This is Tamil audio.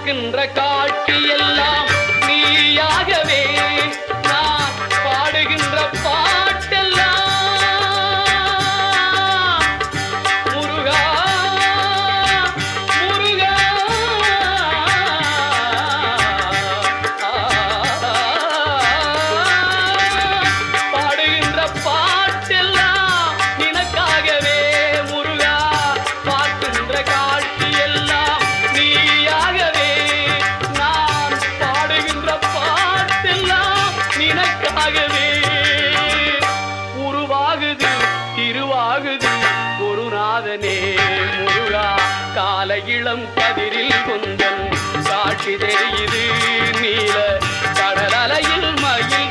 பார்க்கின்ற காட்சி எல்லாம் நீயாகவே நான் பாடுகின்ற பாட்டெல்லாம் முருகா முருகா பாடுகின்ற பாட்டெல்லாம் நினக்காகவே முருகா பார்க்கின்ற காட்சி எல்லாம் நீயாகவே நான் பாடுகின்ற பாட்டெல்லாம் நினக்காகவே உருவாகுது திருவாகுது குருநாதனே முருகா கால இளம் கதிரில் கொந்தன் சாட்சி தெரியுது நீல கடல் அலையில் மயில்